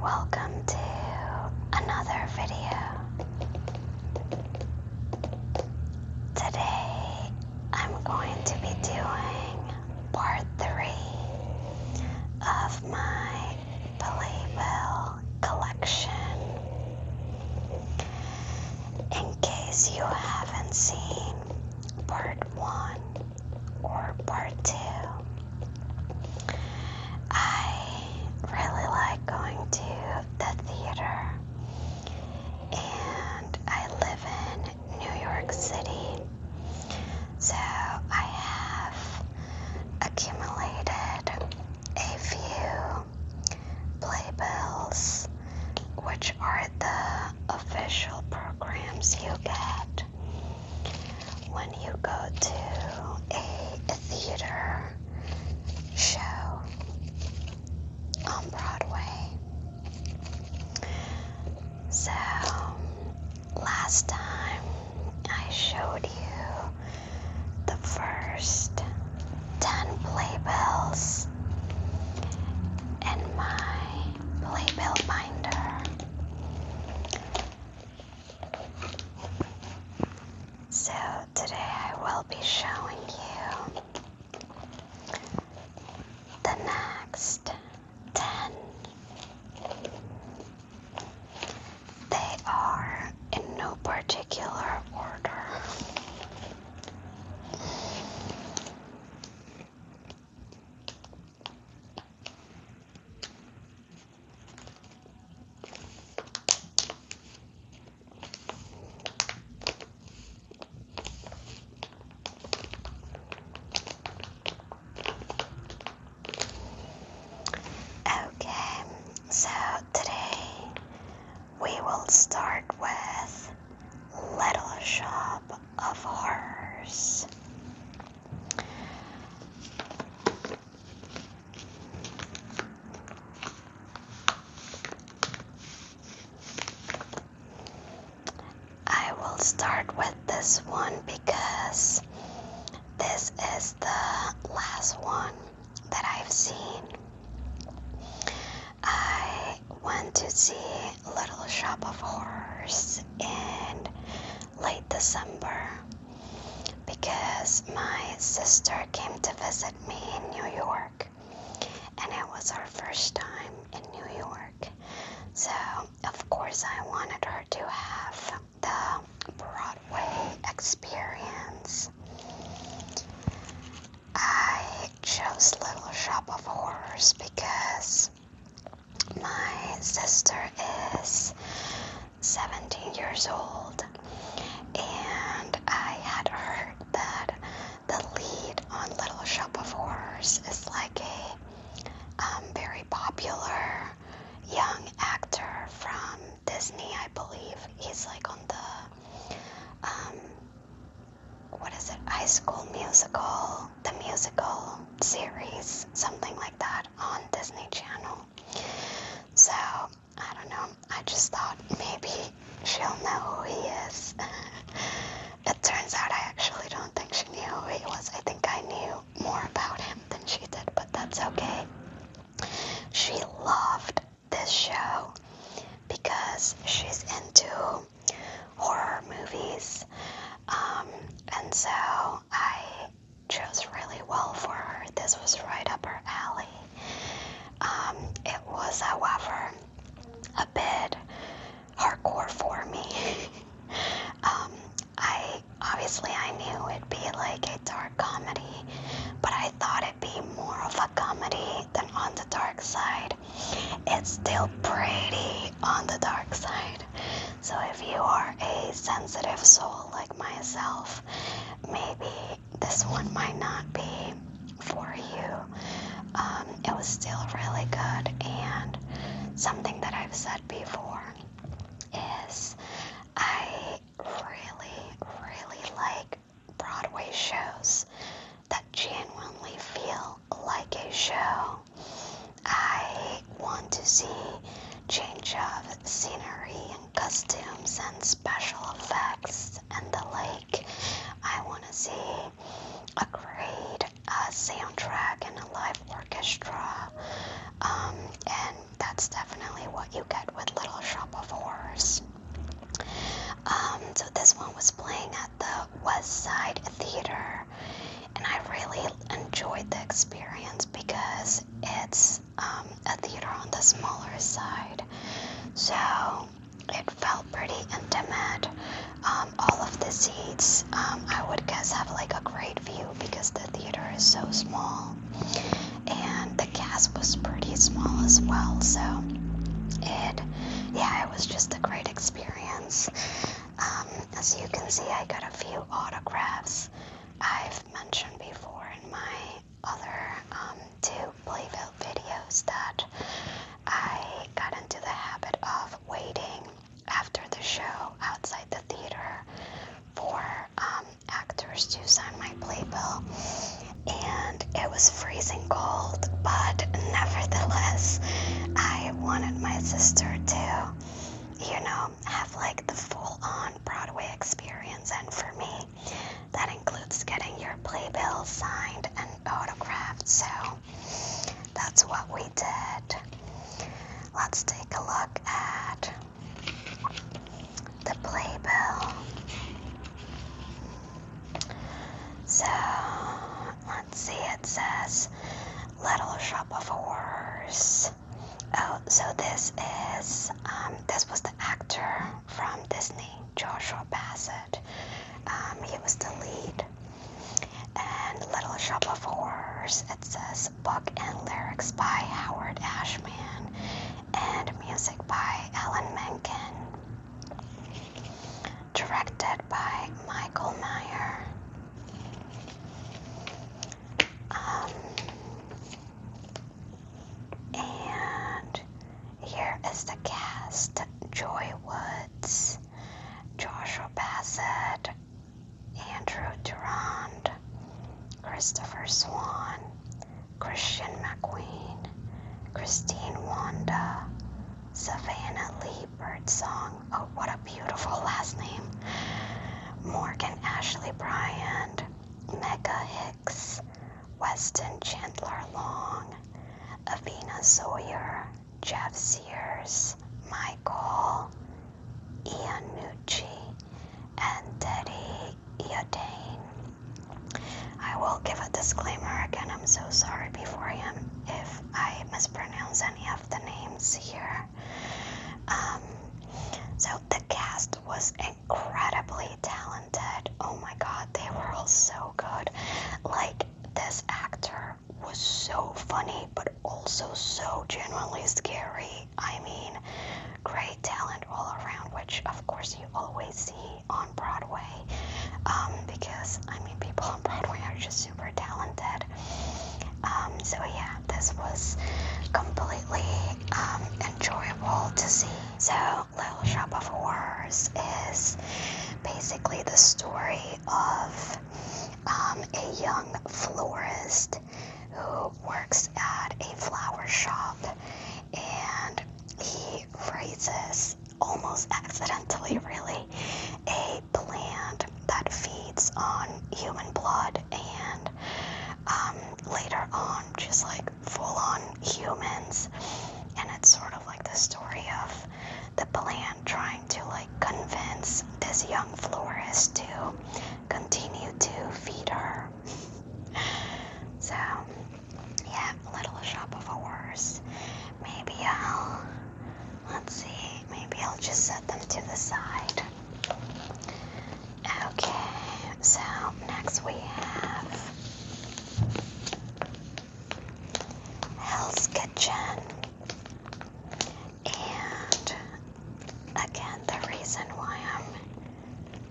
welcome to another video. Today I'm going to be doing part 3 of my Playbill collection. In case you haven't seen part 1 or part 2, I really like going to the theater, and I live in New York City, so I have accumulated a few playbills, which are the official programs you get when you go to a theater show on Broadway. So last time I showed you the first 10 playbills in my playbill binder. So today I will be showing you the next 10. They are in no particular order. Okay, so today we will start with Little Shop of Horrors. I will start with this one because this is the last one that I've seen. I went to see Little Shop of Horrors in late December because my sister came to visit me in New York, and it was her first time in New York. So, of course, I wanted her to have the Broadway experience. I chose Little Shop of Horrors because my sister is 17 years old, and I had heard that the lead on Little Shop of Horrors is like a very popular young actor from Disney, I believe. He's like on the High School Musical, the musical series, something like that on Disney Channel. So, I don't know, I just thought maybe she'll know who he is. It turns out I actually don't think she knew who he was. I think I knew more about him than she did, but that's okay. She loved this show because she's into horror movies, and so I chose really well for her. This was right up her alley. It was, however, a bit hardcore for me. I knew it'd be like a dark comedy, but I thought it'd be more of a comedy than on the dark side. It's still pretty on the dark side. So if you are a sensitive soul like myself, maybe this one might not be for you. It was still really good, and something that I've said before is I really like Broadway shows that genuinely feel like a show. I want to see change of scenery and costumes and special effects and the like. I want to see a great soundtrack and a live orchestra, and that's definitely what you was playing at the West Side Theater, and I really enjoyed the experience because it's a theater on the smaller side, so it felt pretty intimate. All of the seats, I would guess, have like a great view because the theater is so small, and the cast was pretty small as well, so it was just a great experience. As you can see, I got a few autographs. I've mentioned before in my other 2 Playbill videos that I got into the habit of waiting after the show outside the theater for actors to sign my Playbill, and it was freezing cold, but nevertheless, I wanted my sister to, have like the full-on Broadway experience, and for me, that includes getting your Playbill signed and autographed, so that's what we did. Let's take a look at the Playbill. So, let's see, it says Little Shop of Horrors. Oh, so this was the actor from Disney, Joshua Bassett. He was the lead. And Little Shop of Horrors, it says book and lyrics by Howard Ashman and music by Alan Menken. Directed by Michael Meyer. And here is the cast: Joy Woods, Joshua Bassett, Andrew Durand, Christopher Swan, Christian McQueen, Christine Wanda, Savannah Lee Birdsong, oh what a beautiful last name, Morgan Ashley Bryant, Mega Hicks, Weston Chandler Long, Avina Sawyer, Jeff Sears, Michael Iannucci, and Teddy Iodane. I will give a disclaimer again, I'm so sorry beforehand if I mispronounce any of the names here. So the cast was incredibly talented. Oh my god, they were all so good. Like, this actor was so funny, but also so genuinely scary. I mean, great talent all around, which of course you always see on Broadway, because I mean, people on Broadway are just super talented. So yeah, this was completely enjoyable to see. So Little Shop of Horrors is basically the story of a young florist who works at a flower shop, and he raises, almost accidentally really, a plant that feeds on human blood, and later on just like full-on humans, and it's sort of like the story of the plant trying to like convince this young florist to continue to feed her. So yeah, Little Shop of Horrors. Maybe I'll just set them to the side. Okay, so next we have Hell's Kitchen. And again, the reason why I'm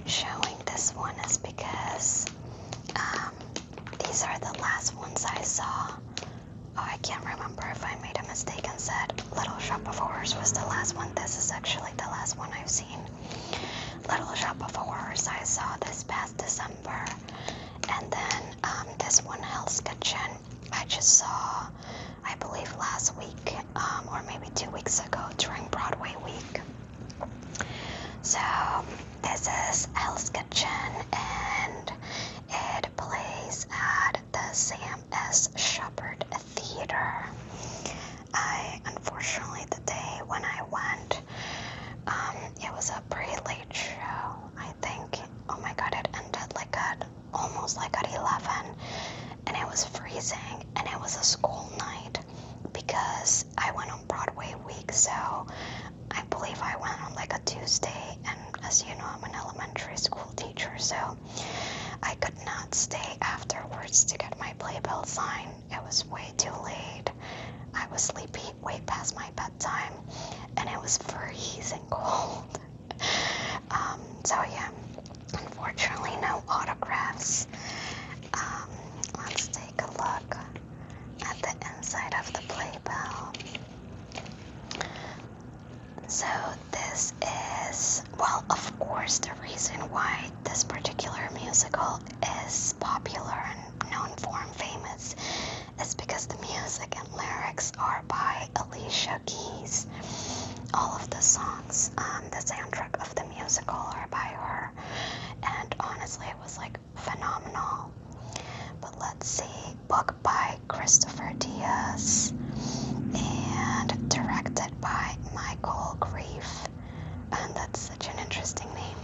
showing this one is because these are the last ones I saw. Oh, I can't remember if I made a mistake and said Little Shop of Horrors was the last one. This is actually the last one I've seen. Little Shop of Horrors I saw this past December. And then this one, Hell's Kitchen, I just saw, I believe last week, or maybe 2 weeks ago during Broadway week. So this is Hell's Kitchen, and it plays at the Sam S. Shepard Theater. Unfortunately, the day when I went, it was a pretty late show. I think freezing, and it was a school night because I went on Broadway week, so I believe I went on like a Tuesday, and as you know, I'm an elementary school teacher, so I could not stay afterwards to get my playbill signed. It was way too late. I was sleepy way past my bedtime, and it was freezing cold. So yeah, unfortunately no autographs. Let's take a look at the inside of the playbill. So this is, well, of course, the reason why this particular musical is popular and known for and famous is because the music and lyrics are by Alicia Keys. All of the songs, the soundtrack of the musical are by her, and honestly it was like phenomenal. But let's see, book by Christopher Diaz and directed by Michael Grief, and that's such an interesting name.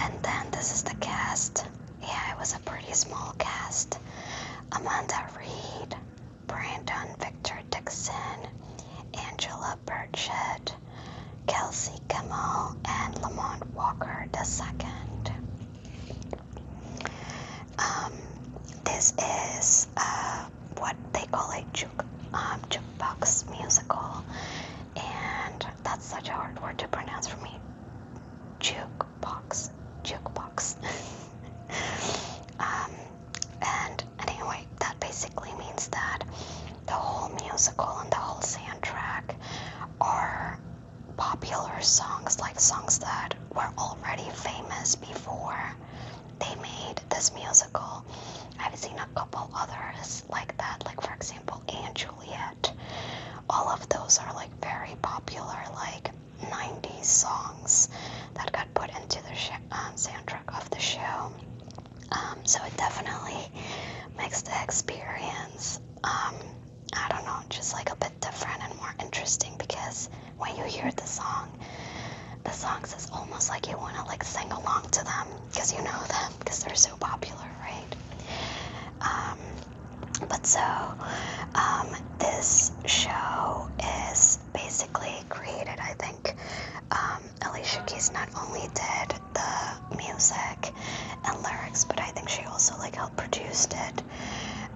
And then this is the cast. Yeah, it was a pretty small cast. Amanda Reed, Brandon Victor Dixon, Angela Burchett, Kelsey Kimmel, and Lamont Walker II. This is what they call a jukebox musical, and that's such a hard word to pronounce for me. Jukebox. And anyway, that basically means that the whole musical and the whole soundtrack are popular songs, like songs that were already famous before they made this musical. I've seen a couple others like that, like for example and Juliet. All of those are like very popular, like 90s songs that got put into the soundtrack of the show. So it definitely makes the experience, I don't know, just like a bit different and more interesting, because when you hear the songs is almost like you want to like sing along to them because you know them, because they're so popular, right? But so this show is basically created, I think, Alicia Keys not only did the music and lyrics, but I think she also like helped produced it.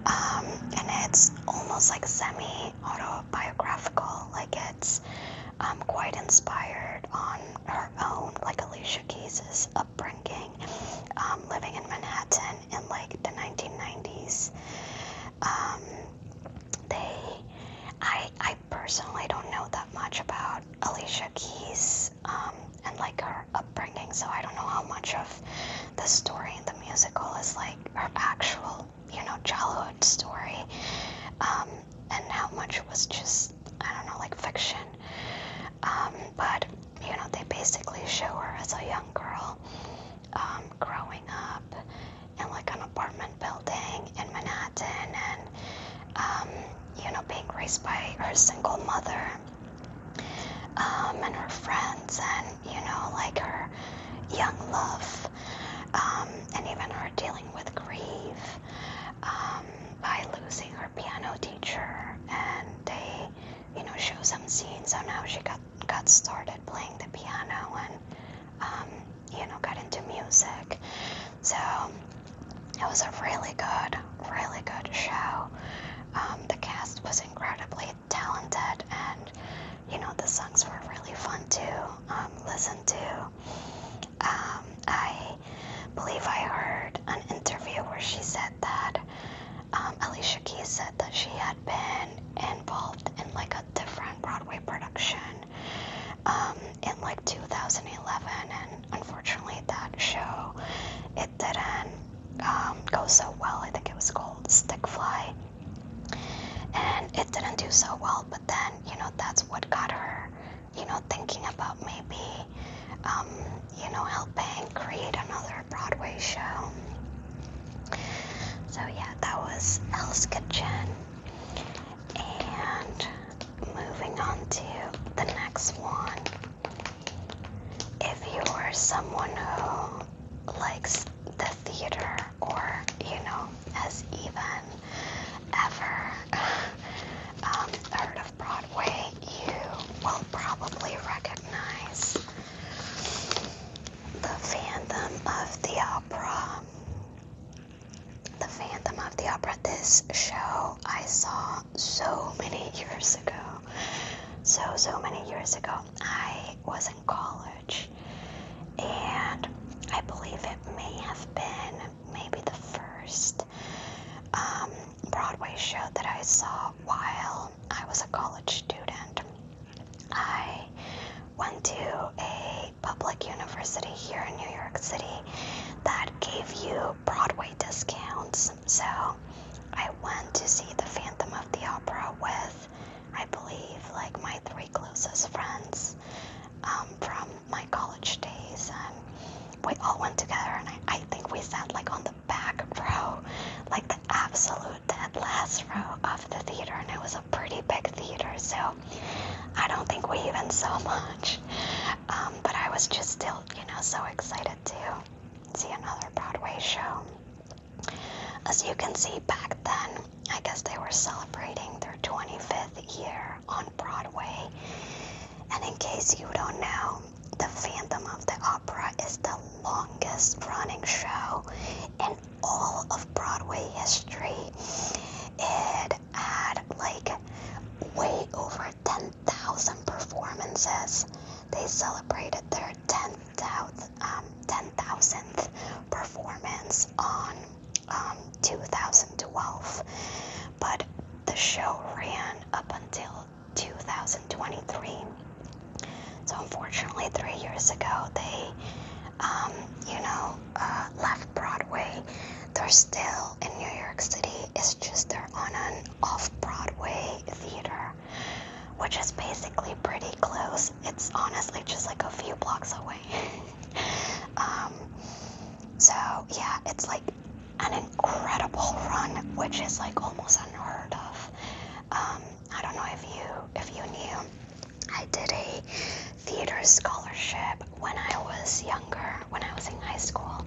And it's almost like semi-autobiographical, like it's quite inspired on her own, like Alicia Keys' upbringing, living in Manhattan in like the 1990s. I personally don't know that much about Alicia Keys and like her upbringing, so I don't know how much of the story in the musical is like her actual, childhood story, and how much was just, I don't know, like fiction. But they basically show her as a young girl growing up in like an apartment building in Manhattan, and being raised by her single mother, and her friends, and like her young love, and even her dealing with grief by losing her piano teacher. And they show some scenes on how she got started playing the piano and got into music. So it was a really good show. The cast was incredibly talented, and the songs were really fun to listen to. I believe I heard an interview where she said that Alicia Keys said that she had been involved in like a different Broadway production in like 2011, and unfortunately that show, it didn't go so well. I think it was called Stick Fly, and it didn't do so well. But then that's what got her thinking about maybe helping create another Broadway show. So yeah, that was Hell's Kitchen. And moving on to the next one. If you are someone who likes the theater or this show I saw so many years ago. So many years ago. I was in college, and I believe it may have been maybe the first Broadway show that I saw while I was a college student. I went to a public university here in New York City that gave you Broadway discounts. So I went to see the Phantom of the Opera with, I believe, like my 3 closest friends from my college days, and we all went together, and I think we sat like on the back row, like the absolute dead last row of the theater, and it was a pretty big theater, so I don't think we even saw much, but I was just still, so excited to see another Broadway show. As you can see, back then, I guess they were celebrating their 25th year on Broadway. And in case you don't know, the Phantom of the Opera is the longest running show in all of Broadway history. It had like way over 10,000 performances. They celebrated their 10,000th performance on 2012, but the show ran up until 2023. So unfortunately, 3 years ago, they, left Broadway. They're still in New York City. It's just they're on an off-Broadway theater, which is basically pretty close. It's honestly just like a few blocks away. So yeah, it's like an incredible run, which is like almost unheard of. I don't know if you knew, I did a theater scholarship when I was younger, when I was in high school,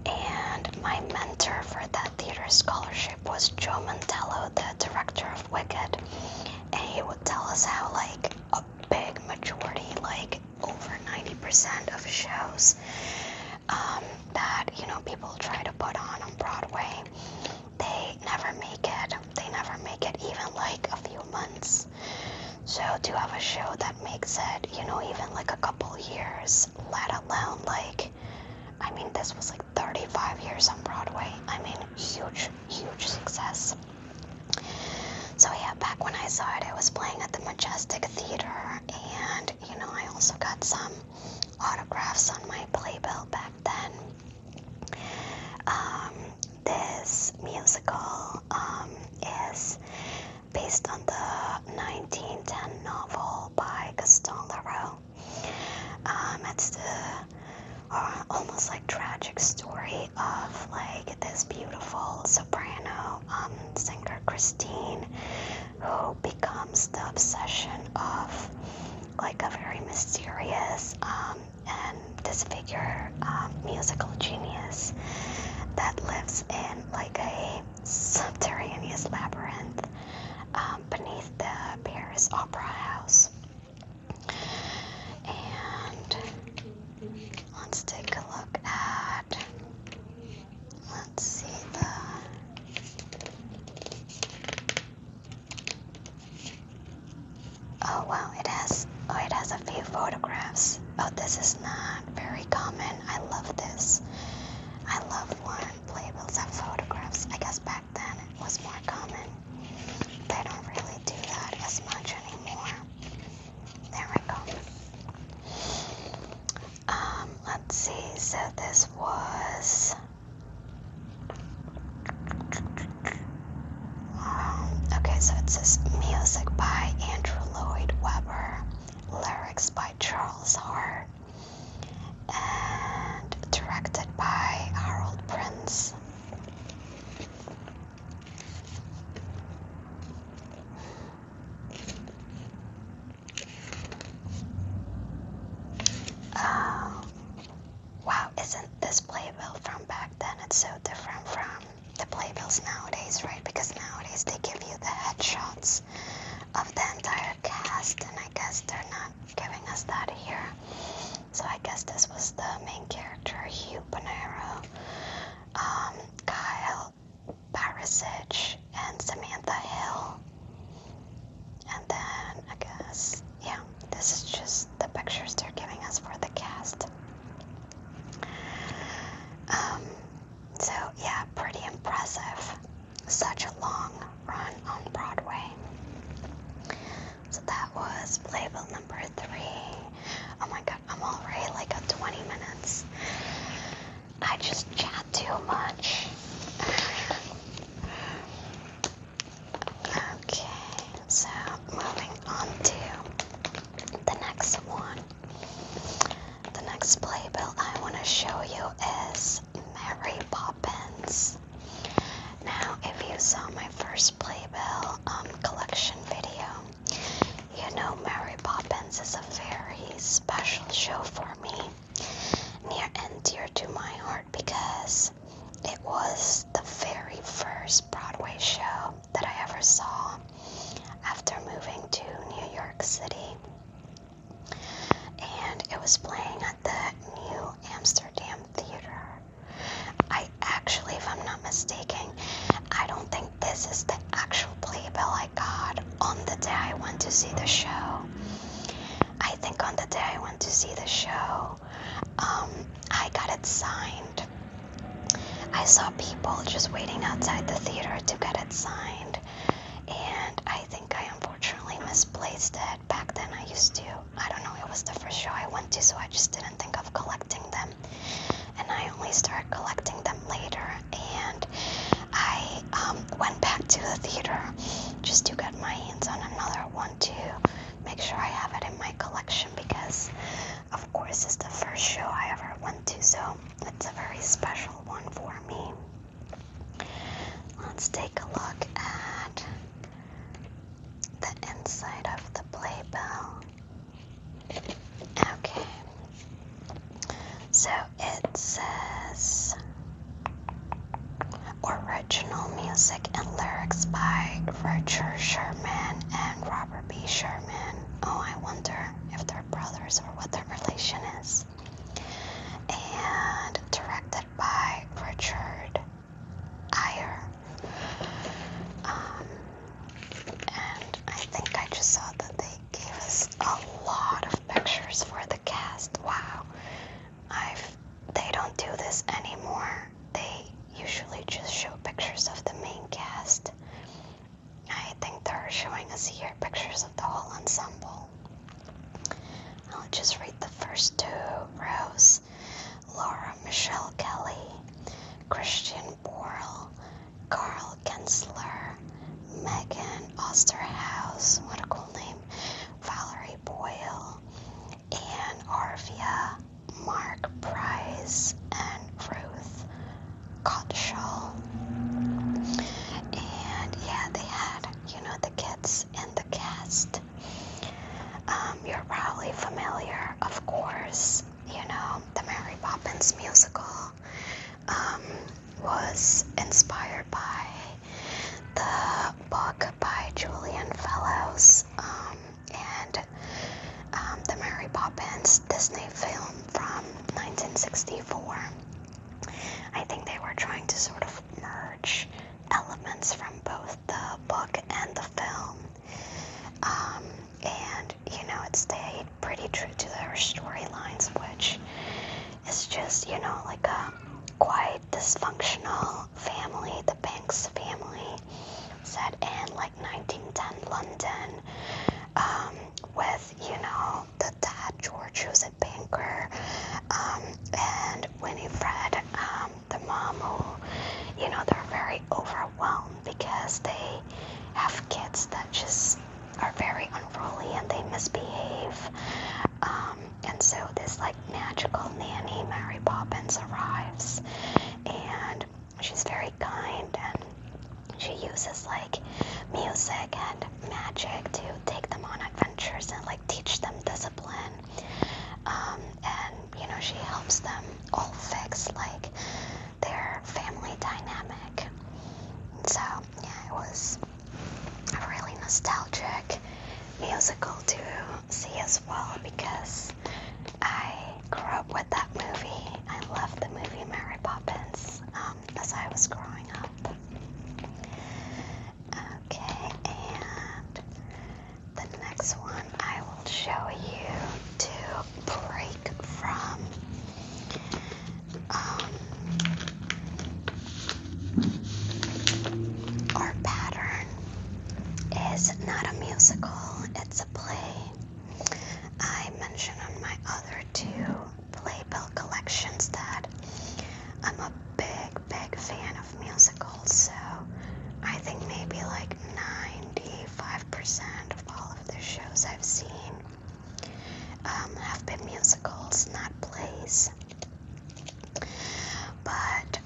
and my mentor for that theater scholarship was Joe Mantello, the director of Wicked, and he would tell us how like a big majority, like over 90% of shows that people try to put on Broadway, they never make it. They never make it even like a few months. So to have a show that makes it, even like a couple years, let alone like, this was like 35 years on Broadway. Huge, huge success. So yeah, back when I saw it, it was playing at the Majestic Theater, and I also got some autographs on my playbill back then. This musical is based on the 1910 novel by Gaston Leroux. It's the almost like tragic story of like this beautiful soprano singer Christine, who becomes the obsession of like a very mysterious and disfigured musical genius that lives in like a subterraneous labyrinth beneath the Paris Opera House. And let's take a look at, let's see oh wow, it has a few photographs. Oh, this is not very common. I love this. I love when playbills have photographs. I guess back then it was more common. They don't really do that as much anymore. There we go. Let's see. So this was okay, so it says music by Andrew Lloyd Webber, lyrics by Charles Hart, and directed by Harold Prince. Wow, isn't this playbill from back then? It's so different from the playbills nowadays, right? Because nowadays they give you the headshots of the entire cast, and I guess they're not giving us that here. So I guess this was the main character, Hugh Panero, Kyle Barisic, Samantha Hill. And then, I guess, yeah, this is just the pictures they're giving us for the cast. So, yeah, pretty impressive. Such a long run on Broadway. So that was Playbill number 3. Oh my god, I'm already like at 20 minutes. I just chat too much. Okay, so moving on to the next one. The next playbill I want to show you is Mary Poppins. Now, if you saw my first playbill collection video, you know Mary Poppins is a very special show for me, near and dear to my heart, because it was the very first Broadway show that I ever saw after moving to New York City. And it was playing at the New Amsterdam Theater. I actually, if I'm not mistaken, I don't think this is the actual playbill I got on the day I went to see the show. I think on the day I went to see the show, I got it signed. I saw people just waiting outside the theater to get it signed, and I think I unfortunately misplaced it. Back then I used to, I don't know, it was the first show I went to, so I just didn't think of collecting them, and I only started collecting them later, and I went back to the theater just to get my hands on another one to make sure I have it in my collection, because of course it's the first show I ever went to, so it's a very special one for me. Let's take a look at the inside of the playbill. Okay, so it says original music and lyrics by Richard Sherman and Robert B. Sherman. Oh, I wonder if they're brothers or what their relation is. And directed by Richard Ayer. And I think I just saw that they gave us a lot of pictures for the cast. Wow. They don't do this anymore. They usually just show pictures of the main cast. I think they're showing us here pictures of the whole ensemble. I'll just read the first 2 rows. Laura Michelle Kelly, Christian Borle, Carl Gensler, Megan Osterhaus, what a cool name, Valerie Boyle, Anne Arvia, Mark Price, and Ruth Gottschall. And yeah, they had, the kids in the cast. You're probably familiar, of course, the Mary Poppins musical was inspired by the book by Julian Fellows, and the Mary Poppins Disney film from 1964. I think they were trying to sort of merge elements from both the book and the film. And, it stayed pretty true to their storylines, which is just, like a quite dysfunctional family, the Banks family, set in like 1910 London, with, the dad, George, who's a banker, and Winifred, the mom, who, they're very overwhelmed because they have kids that just are very unruly and they misbehave. And so this like magical nanny, Mary Poppins, arrives, and she's very kind, and she uses like music and magic to take them on adventures and like teach them discipline. And she helps them all fix like their family dynamic. So yeah, it was a really nostalgic musical to see as well, because I grew up with that movie. I loved the movie Mary Poppins as I was growing up. musical. It's a play. I mentioned on my other two Playbill collections that I'm a big fan of musicals, so I think maybe like 95% of all of the shows I've seen have been musicals, not plays. But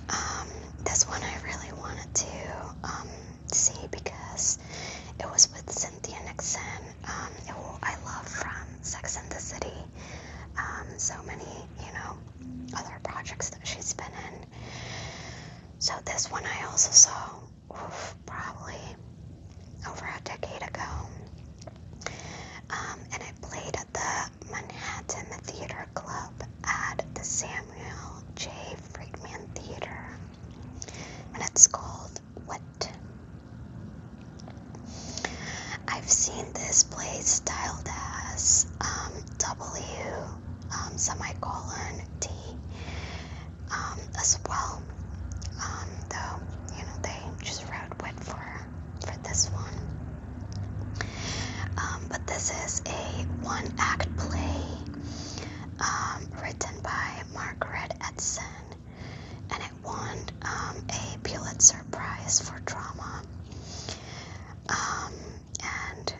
this one I really wanted to see because it was with Cynthia Nixon, who I love from Sex and the City, so many, other projects that she's been in. So this one I also saw, probably over a decade ago, and it played at the Manhattan Theater Club at the Samuel J. Friedman Theater, and it's called Wit. I've seen this play styled as W, semicolon, T, as well, though, they just wrote Wit for this one. But this is a one-act play written by Margaret Edson, and it won a Pulitzer Prize for drama. And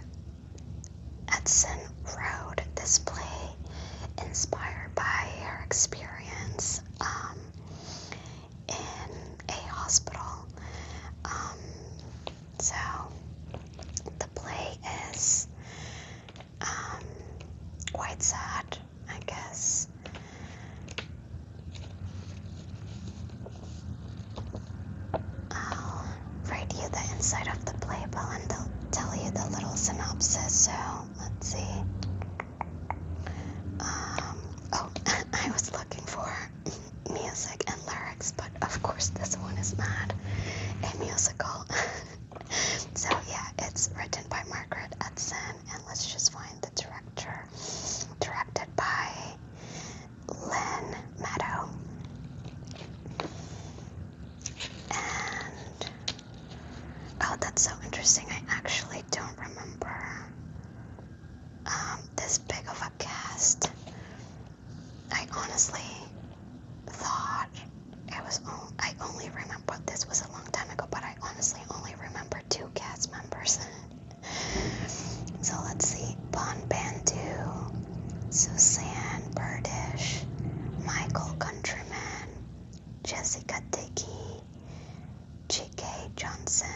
Edson wrote this play inspired by her experience in a hospital. So the play is quite sad, I guess. I'll read you the inside of the playbill and they'll tell you the little synopsis. So let's see. I was looking for music and lyrics, but of course this one is not a musical. So yeah, it's written by Margaret Edson, and let's just find the director. Directed by Lynn Meadow. And that's so interesting. I actually don't remember this big of a cast. I honestly thought it was I only remember, this was a long time ago, but I honestly only remember 2 cast members. So let's see. Bon Bandu, Suzanne Burdish, Michael Countryman, Jessica Dickey, G.K. Johnson,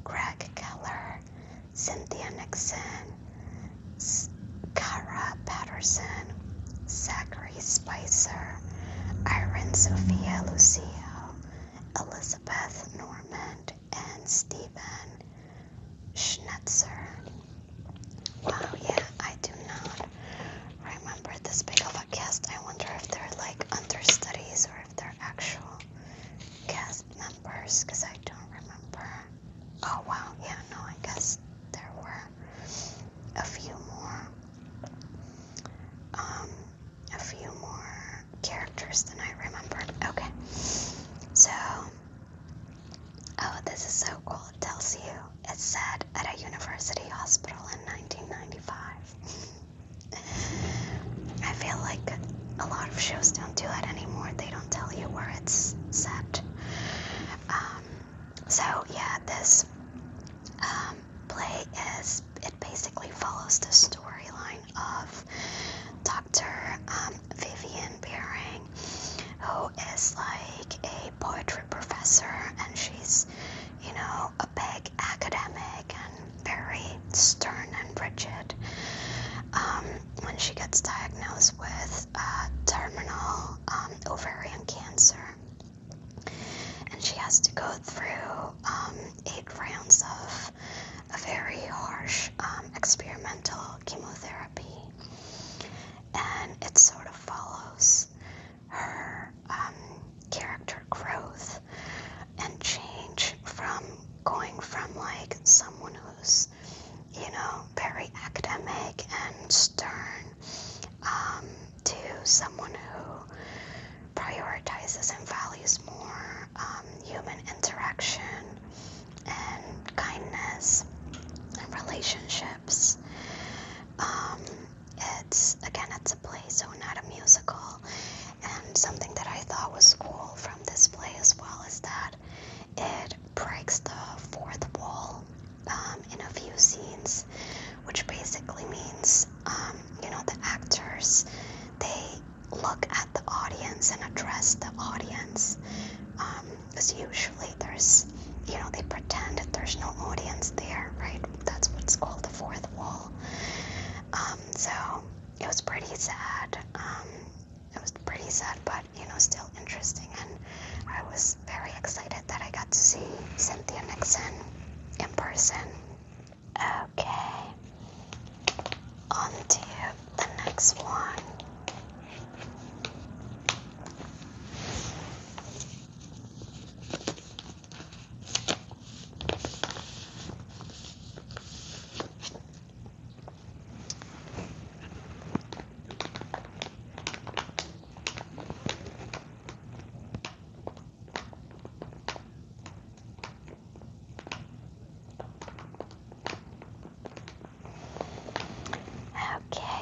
Greg Keller, Cynthia Nixon, Cara Patterson, Zachary Spicer, Irene Sophia Lucio, Elizabeth Normand, and Stephen Schnetzer. Wow, yeah, I do not remember this big of a cast. I wonder if they're like understudies or if they're actual cast members, because I don't remember. Oh wow, yeah, no, I guess there were a few more characters than I remembered. Okay, so this is so cool. It tells you it's set at a university hospital in 1995. I feel like a lot of shows don't do that anymore. They don't tell you where it's set. So yeah, this play it basically follows the storyline of Dr. Vivian Beering, who is like a poetry professor, and she's, a big academic and very stern and rigid. When she gets diagnosed with terminal ovarian cancer, and she has to go through 8 rounds of a very harsh experimental chemotherapy, and it sort of follows her character growth and change from going from like someone who's very academic and stern to someone who prioritizes and values more human interaction and kindness and relationships. autographs. It's a play, so not a musical. And something that I thought was cool from this play as well is that it breaks the fourth wall in a few scenes, which basically means, the actors, they look at the audience and address the audience. Because usually they pretend that there's no audience there, right? That's what's called the fourth wall. So it was pretty sad. But still interesting, and I was very excited that I got to see Cynthia Nixon in person. Okay, on to the next one.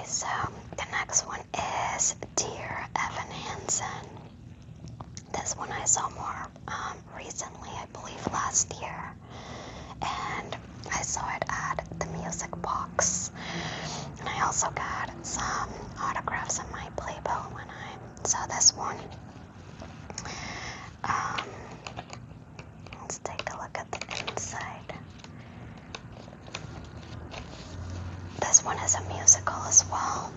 So the next one is Dear Evan Hansen. This one I saw more recently, I believe last year, and I saw it at the Music Box. And I also got some autographs in my Playbill when I saw this one. Let's take a look at the inside. This one is a musical as well.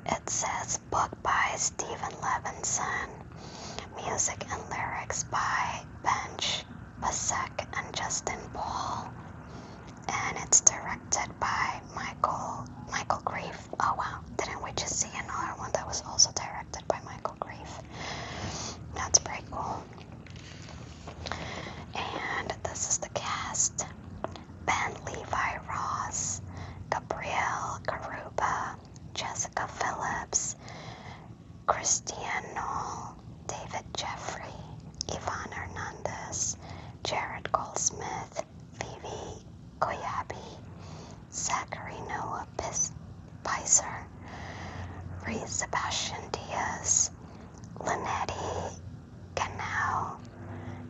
It says book by Stephen Levinson, music and lyrics by Benj Pasek and Justin Paul, and it's directed by Michael Grief. Oh wow, didn't we just see another one that was also directed by Michael Grief? That's pretty cool. And this is the cast. Ben Levi Ross, Gabrielle Garuba, Jessica Phillips, Christiane Knoll, David Jeffrey, Yvonne Hernandez, Jared Goldsmith, Phoebe Koyabi, Zachary Noah Pizer, Reese Sebastian Diaz, Linetti Ganao,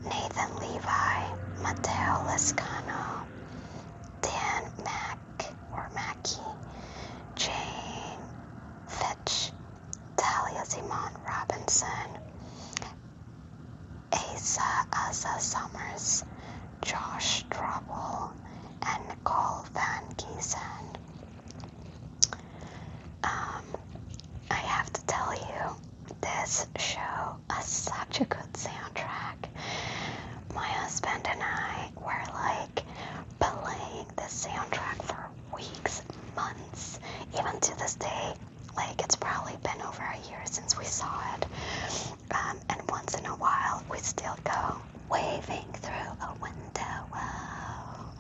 Nathan Levi, Matteo Lescano, Dan Mackey, Jane Fitch, Talia Simone Robinson, Asa Summers, Josh Drobel, and Nicole Van Giesen. I have to tell you, this show has such a good soundtrack. My husband and I were playing this soundtrack for weeks, months, even to this day. It's probably been over a year since we saw it. And once in a while, we still go waving through a window. Wow.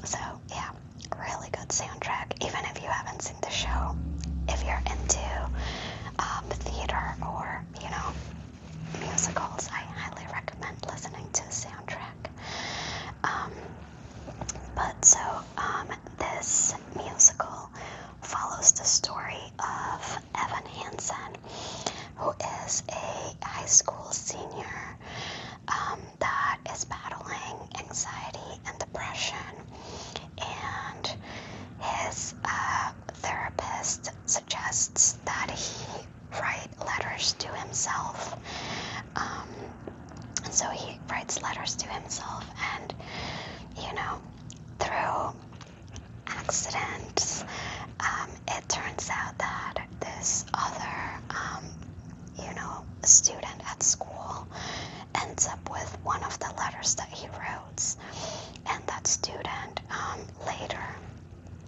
So yeah, really good soundtrack. Even if you haven't seen the show, if you're into theater or musicals, I highly recommend listening to the soundtrack. This musical follows the story of Evan Hansen, who is a high school senior that is battling anxiety and depression, and his therapist suggests that he write letters to himself. And so he writes letters to himself, and through accidents, it turns out that this other student at school ends up with one of the letters that he wrote, and that student later,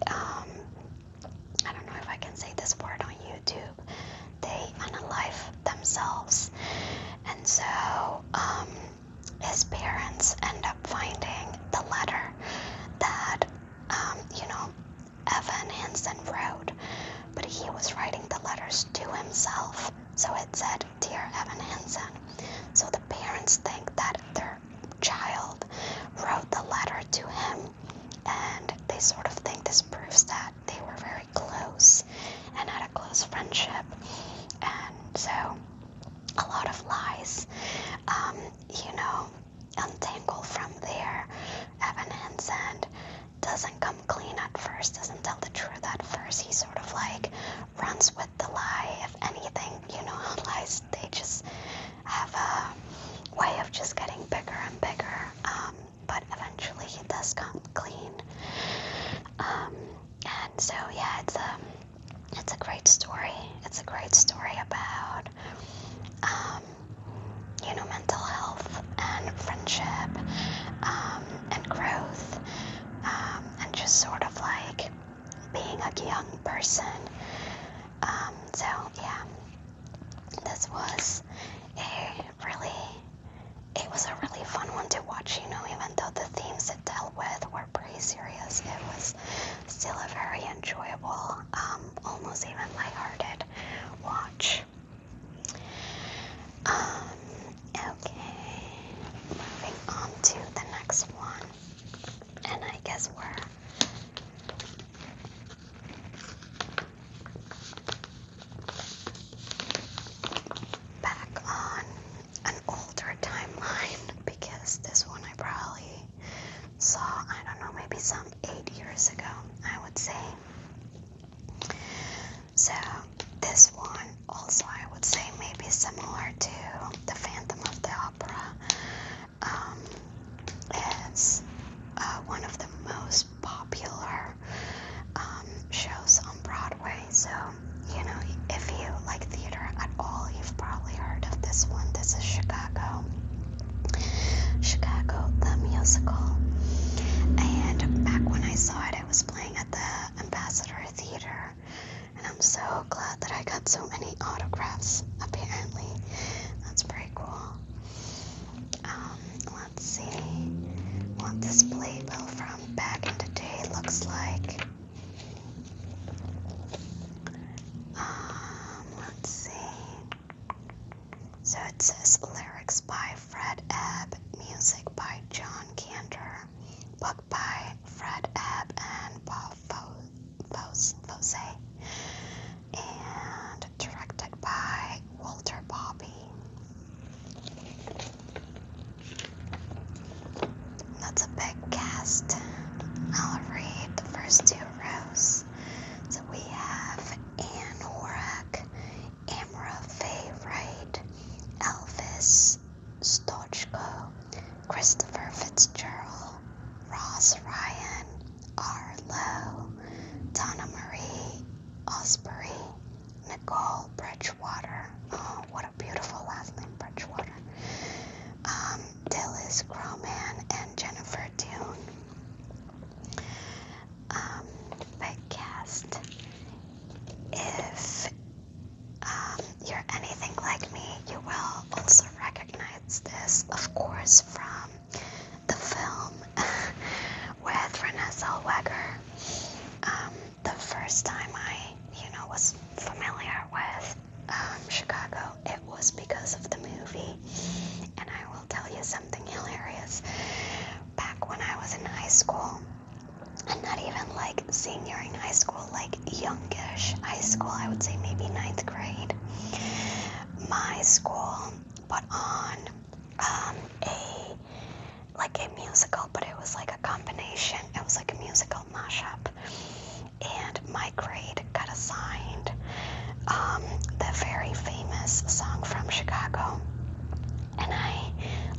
I don't know if I can say this word on YouTube, they unalive themselves. And so his parents end up finding the letter that Evan Hansen wrote, but he was writing the letters to himself, so it said, Dear Evan Hansen. So the parents think that their child wrote the this proves that they were very close and had a close friendship. And so a lot of lies, untangle from there. Evan Hansen doesn't come clean at first, doesn't tell the truth at first. He sort of like runs with the lie. If anything, how lies, they just have a way of just getting bigger and bigger. But eventually he does come clean. And so yeah, it's a great story. It's a great story about mental health and friendship, and growth, and just sort of like being a young person. So yeah, this was it was a really fun one to watch, even though the themes it dealt with were pretty serious. It was still a very enjoyable, almost even lighthearted watch. Okay, moving on to the next one, and I guess we're back on an older timeline, because this one I probably saw, I don't know, maybe some 8 years ago, I would say. So this one also, I would say, maybe similar to The Phantom of the Opera. It's one of the most popular shows on Broadway. So, if you like theater at all, you've probably heard of this one. This is Chicago. Chicago, the musical. And back when I saw it, it was playing at the Ambassador Theater. And I'm so glad that I got so many autographs, apparently. That's pretty cool. Let's see what this playbill from back in the day looks like. Let's see. So it says lyrics by Fred Ebb, music by John Cantor, book by Fred Ebb and Bob Fosse, and directed by Walter Bobby. That's a big cast. I'll read the first 2 rows. So we have Anne Horak, Amra Faye Wright, Elvis Stochko, Christopher Fitzgerald, Ross Ryan, R. Lowe, Donna Marie Osbury, Nicole Bridgewater. Oh, what a beautiful last name, Bridgewater. Dilys Groman and Jennifer Dune. Big cast. If you're anything like me, you will also recognize this, of course, from the film with Renée Zellweger. The first time I, was familiar with Chicago, it was because of the movie. And I will tell you something hilarious. Back when I was in high school, and not even like senior in high school, like youngish high school, I would say maybe 9th grade, my school put on a musical, but it was like a combination. It was like a musical mashup, and my grade got assigned the very famous song from Chicago. And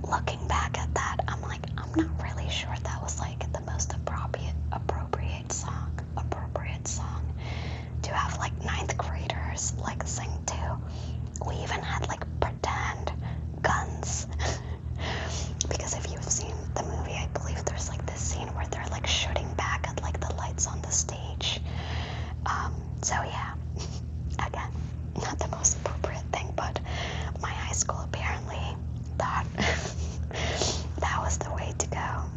looking back at that, I'm like, I'm not really sure that was like the most appropriate song to have like 9th graders like sing to. We even had like pretend guns. Because if you've seen the movie, I believe there's like this scene where they're like shooting back at like the lights on the stage. So yeah, again, not the most appropriate thing, but my high school apparently thought that was the way to go.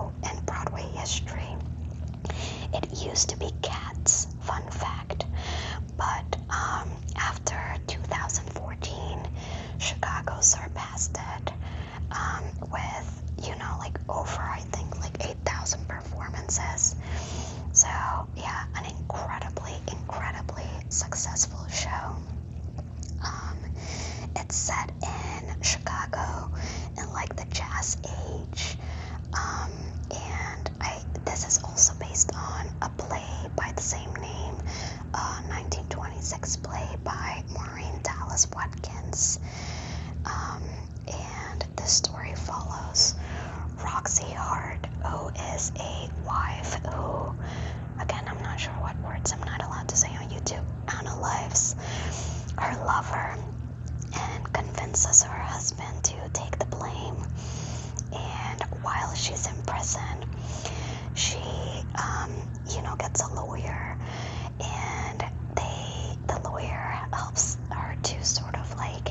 show in Broadway history. It used to be Cats, fun fact, but after 2014, Chicago surpassed it with, like over, I think, like 8,000 performances. So yeah, an incredibly successful show. It's set in Chicago in like the Jazz Age, and this is also based on a play by the same name, a 1926 play by Maureen Dallas Watkins, and the story follows Roxy Hart, who is a wife who, again, I'm not sure what words I'm not allowed to say on YouTube, unalives her lover and convinces her husband to take the blame. And while she's in prison, she, gets a lawyer, and the lawyer helps her to sort of like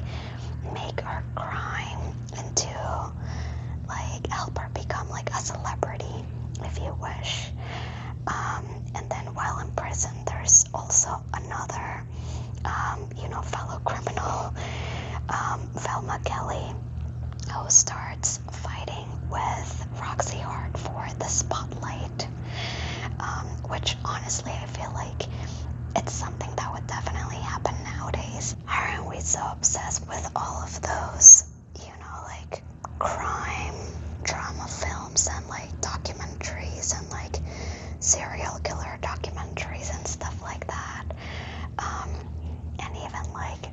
make her crime into, like, help her become like a celebrity, if you wish. And then while in prison, there's also another, fellow criminal, Velma Kelly, who starts fighting with Roxy Hart for the spotlight, which honestly I feel like it's something that would definitely happen nowadays. Aren't we so obsessed with all of those, like crime drama films and like documentaries and like serial killer documentaries and stuff like that? And even like,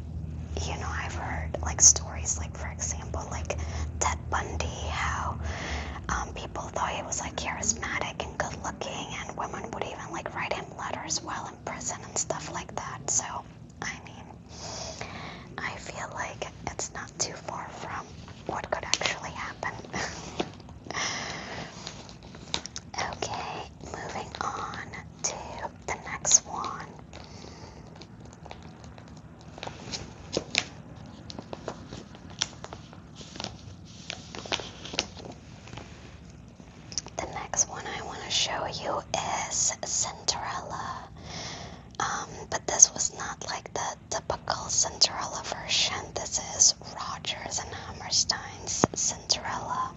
I've heard like stories, like for example, like Ted Bundy, how people thought he was like charismatic and good looking, and women would even like write him letters while in prison and stuff like that. So, I mean, I feel like it's not too far from what could actually happen. Okay, moving on to the next one. The next one I want to show you is Cinderella. But this was not like the typical Cinderella version. This is Rodgers and Hammerstein's Cinderella.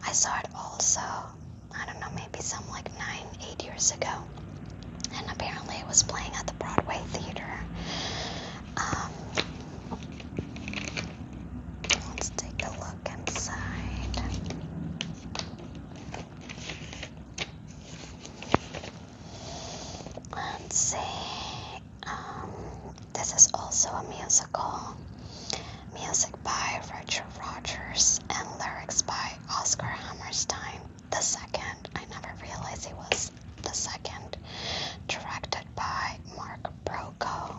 I saw it also, I don't know, maybe some like 8 years ago. And apparently it was playing at the Broadway Theater. Let's take a look inside. Let's see. This is also a musical. Music by Richard Rodgers and lyrics by Oscar Hammerstein the second. I never realized he was the second. Directed by Mark Broco.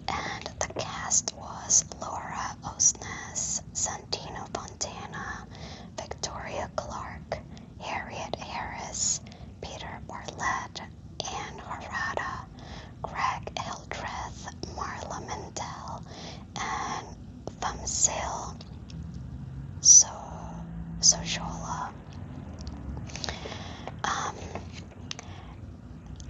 And the cast was Laura Osnes, Santino Fontana, Victoria Clark, Harriet Harris, Peter Bartlett, Anne Harada, Greg Hildreth, Marla Mendel, and Famsil Sojola.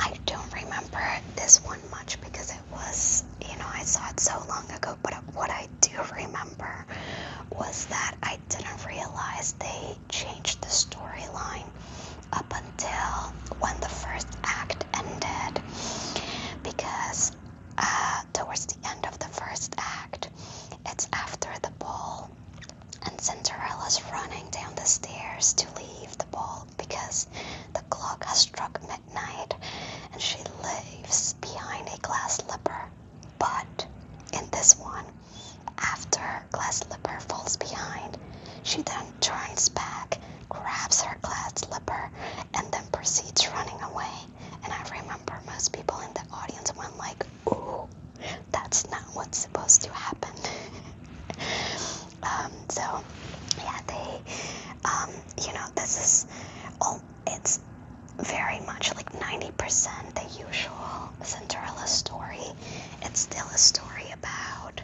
I don't remember this one much because it was, I saw it so long ago, but what I do remember was that I didn't realize they changed the storyline up until when the first act ended, because towards the end of the first act, it's after the ball, and Cinderella's running down the stairs to leave the ball because the clock has struck midnight, and she leaves behind a glass slipper. But in this one, after glass slipper falls behind, she then turns back, grabs her glass slipper, and then proceeds running away. And I remember most people in the audience went like, ooh, that's not what's supposed to happen. So yeah, they, this is all, it's very much like 90% the usual Cinderella story. It's still a story about,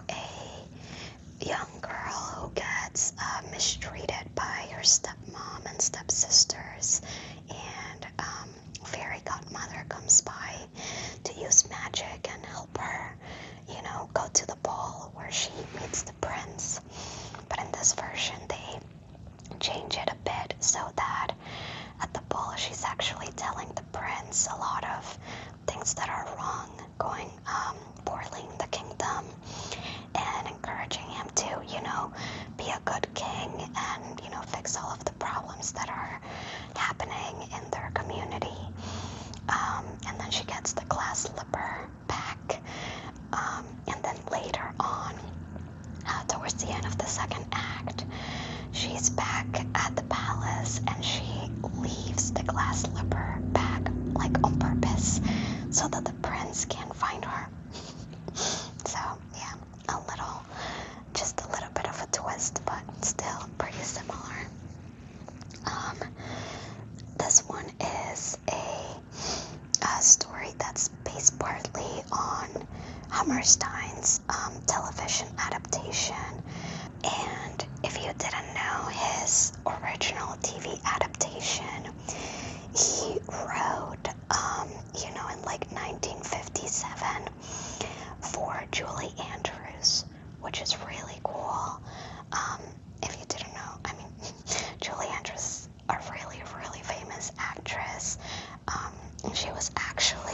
a young girl who gets she meets the prince. But in this version, they change it a bit so that at the ball she's actually telling the prince a lot of things that are wrong, going poorly in the kingdom, and encouraging him to, be a good king and, fix all of the problems that are happening in their community. And then she gets the glass slipper back. And then later on, towards the end of the second act, she's back at the palace and she leaves the glass slipper back, like on purpose, so that the prince can't find her. So, yeah, just a little bit of a twist, but still pretty similar. This one is a story that's based partly on Hammerstein's television adaptation. And if you didn't know his original TV adaptation, he wrote, in like 1957 for Julie Andrews, which is really cool. If you didn't know, Julie Andrews is a really, really famous actress. She was actually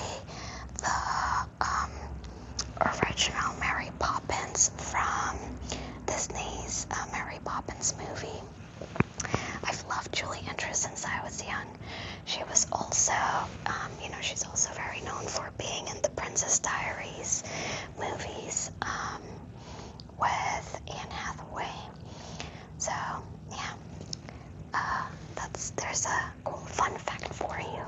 the original Mary Poppins from Disney's Mary Poppins movie. I've loved Julie Andrews since I was young. She was also, she's also very known for being in the Princess Diaries movies with Anne Hathaway. So, yeah, there's a cool fun fact for you.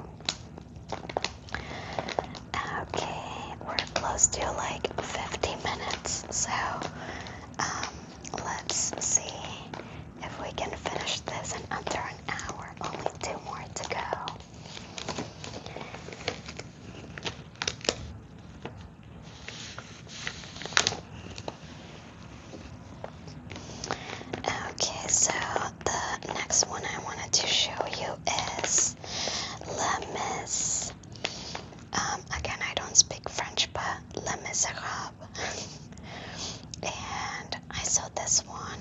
Okay, we're close to like 50 minutes, so let's see if we can finish this in under an hour. Only 2 more to go. Okay, so the next one I wanted to show you is Les Mis. Again, I don't speak French, but Les Miserables. And I saw this one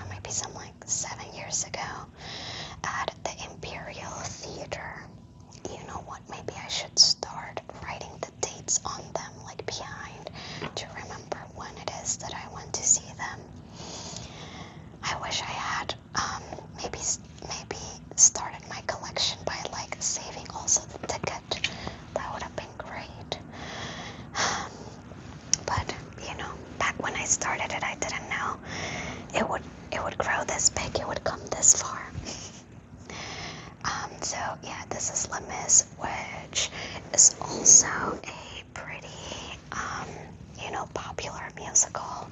maybe some like 7 years ago at the Imperial Theater. You know what, maybe I should start writing the dates on them, like behind, to remember when it is that I went to see them. I wish I had maybe started my collection by like saving also the ticket. That would have been great. But back when I started it, I didn't know it would grow this big, it would come this far. So yeah, this is Les Mis, which is also a pretty popular musical.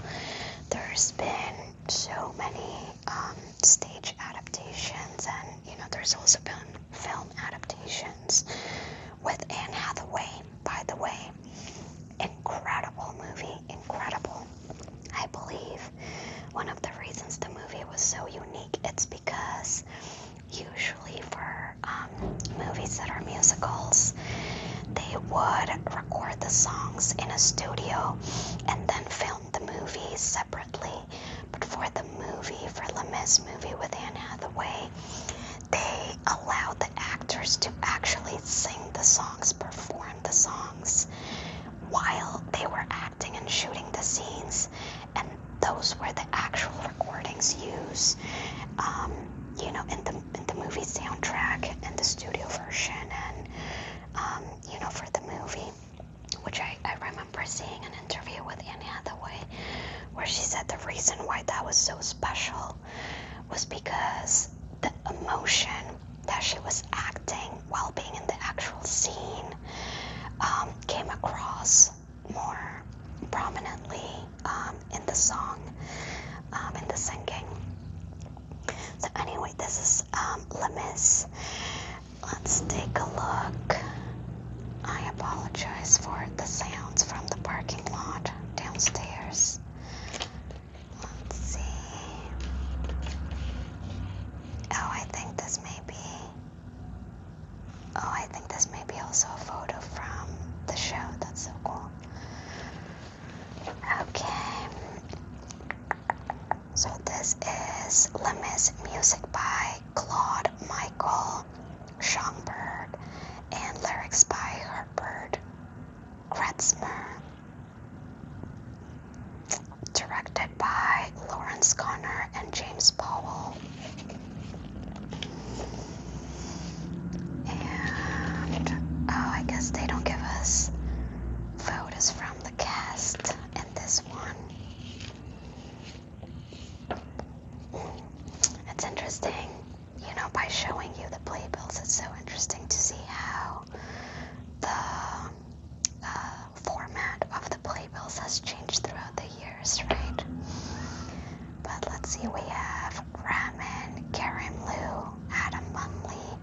There's been so many stage adaptations, and there's also been film adaptations with Anne Hathaway, by the way. Incredible movie, incredible. I believe one of the reasons the movie was so unique, it's because usually for movies that are musicals, they would record the songs in a studio and then film the movie separately. But for the movie, for Les Mis movie with Anne Hathaway, they allowed the actors to actually sing the songs, perform the songs while they were acting and shooting the scenes, and those were the actual recordings used in the movie soundtrack and the studio version, and for the movie, which I remember seeing an interview with Anne Hathaway where she said the reason why that was so special was because the emotion that she was acting while being in the actual scene came across more prominently in the song, in the singing. So anyway, this is Les Mis. Let's take a look. I apologize for the sounds from the parking lot downstairs. Let's see. I think this may be also a photo from the show. That's so cool. this is Les Mis, music by Claude Michael Schomburg, and lyrics by Herbert Kretzmer. Directed by Lawrence Connor and James Powell. And, I guess they don't give us photos from the cast in this one. It's interesting, by showing you the playbills, it's so interesting to see how the format of the playbills has changed throughout the years, right? But let's see, we have Ramin Karimloo, Adam Munley,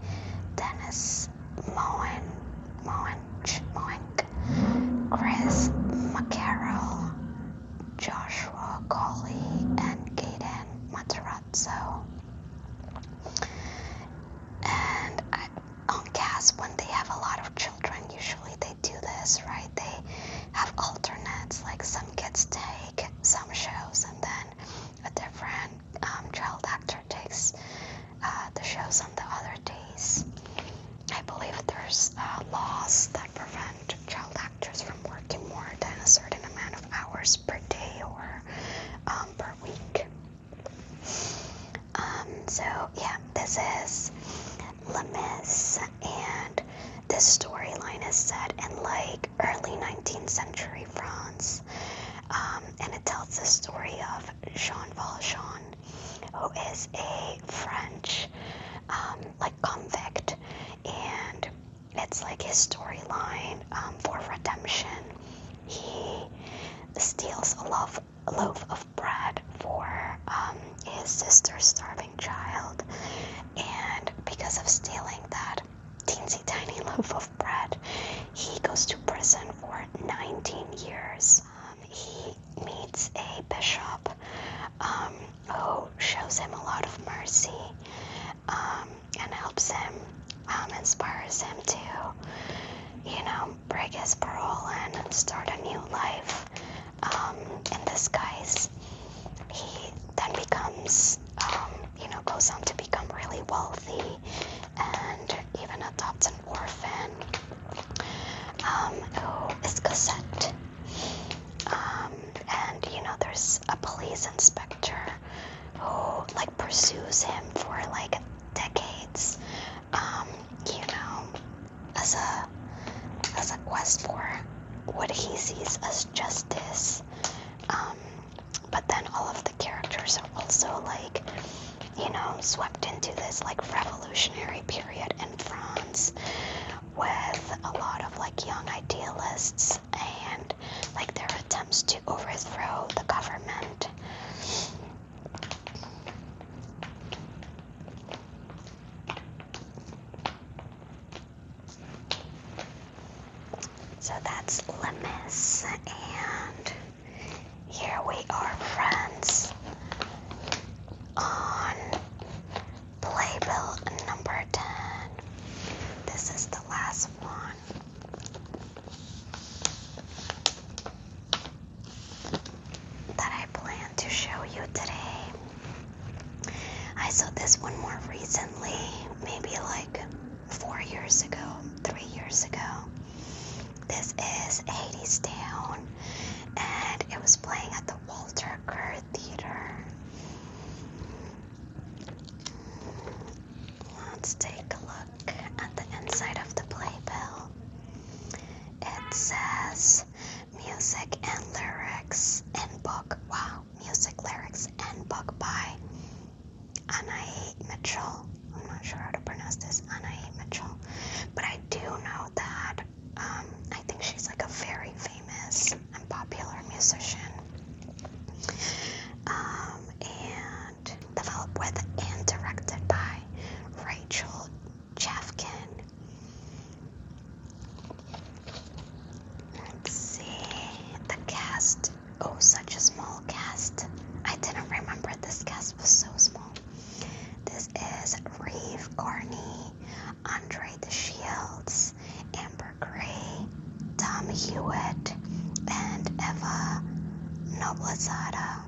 Dennis Moench, Chris McCarroll, Joshua Colley, and Gaten Matarazzo. And on cast, when they have a lot of children, usually they do this, right? They have alternates, like some kids take some shows and then a different child actor takes the shows on the other days. I believe there's laws that prevent child actors from working more than a certain amount of hours per day or per week. So yeah, this is Les Mis, and this storyline is set in like early 19th century France, and it tells the story of Jean Valjean, who is a French convict, and it's like his storyline for redemption. He steals a loaf of bread for his sister's starving child, and because of stealing that teensy tiny loaf of bread, he goes to prison for 19 years. He meets a bishop who shows him a lot of mercy and helps him, inspires him to, break his parole and start a new life in disguise. He then becomes, goes on to become really wealthy and even adopts an orphan who is Cosette. And, there's a police inspector who, pursues him for, decades, as a quest for what he sees as justice. But then all of the characters are also, swept into this, revolutionary period in France with a lot of, young idealists and, their attempts to overthrow the government. So that's Les Mis, and here we are, friends, on Playbill number 10. This is the last one. That I plan to show you today. I saw this one more recently, maybe 4 years ago, 3 years ago. This is Hadestown, and it was playing at the Walter Kerr Theater. Let's take a look at the inside of the playbill. It says music and lyrics and book. Wow, music, lyrics, and book by Anaï Mitchell. I'm not sure how to pronounce this, Anaï Mitchell. But I do know that I think she's a very famous and popular musician. And developed with and directed by Rachel Chafkin. Let's see, the cast. Oh, such a small cast. I didn't remember this cast was so small. This is Reeve Carney, Andre the Shields, Amber Gray, Tom Hewitt, and Eva Noblezada.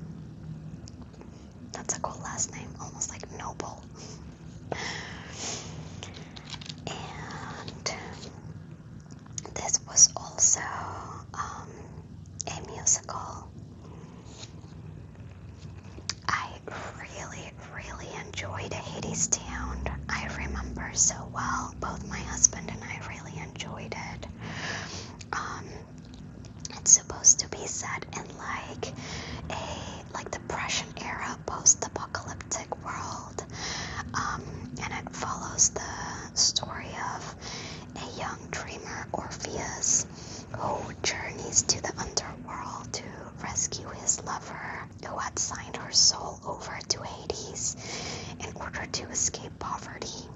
That's a cool last name, almost like Noble. And this was also a musical. I really enjoyed Hadestown. I remember so well. Both my husband and I really enjoyed it. It's supposed to be set in like a Depression era post-apocalyptic world, and it follows the story of a young dreamer, Orpheus, who journeys to the underworld to rescue his lover, who had signed her soul over to Hades in order to escape poverty.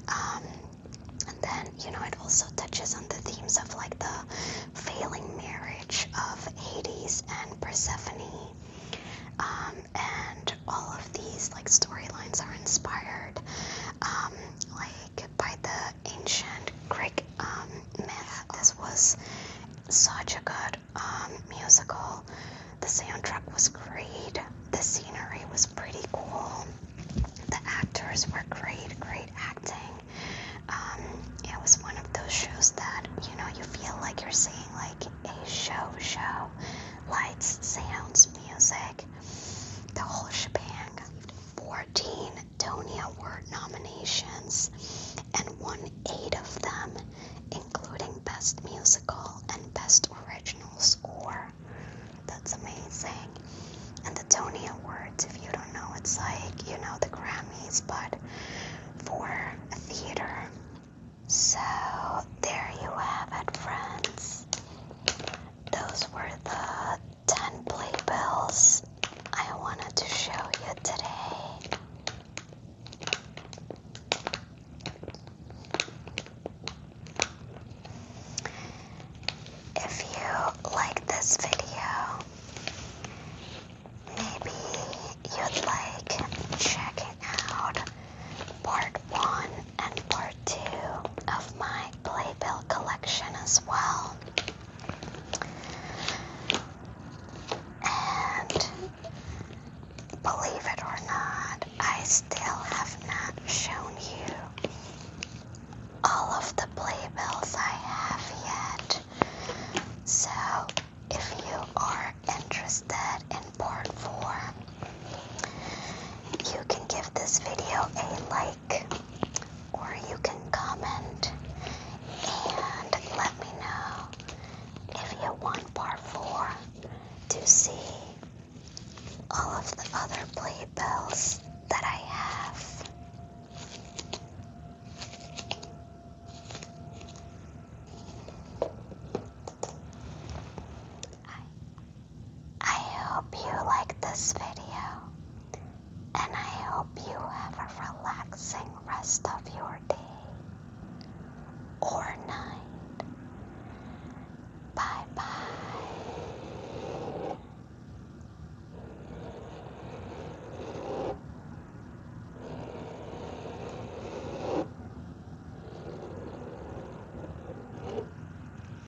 And then, it also touches on the themes of like the failing marriage of Hades and Persephone. And all of these like storylines are inspired by the ancient Greek myth. This was such a good musical. The soundtrack was great. The scenery was pretty cool. The actors were great acting. It was one of those shows that, you feel like you're seeing like a show. Lights, sounds, music, the whole shebang. 14 Tony Award nominations and won 8 of them, including Best Musical and Best Original Score. That's amazing. And the Tony Awards, if you don't know, it's like, the Grammys, but for theater. So, there you have it, friends. Those were the 10 playbills I wanted to show you today. If you like this video, maybe you'd like checking out part 1 and part 2 of my playbill collection as well. And believe it or not, I still have not shown you all of the playbills I have yet. So if you are interested in part 4, you can give this video a like, or you can comment and let me know if you want part 4 to see all of the other playbills that I have. I hope you like this video, and I hope you have a relaxing rest of your day or night.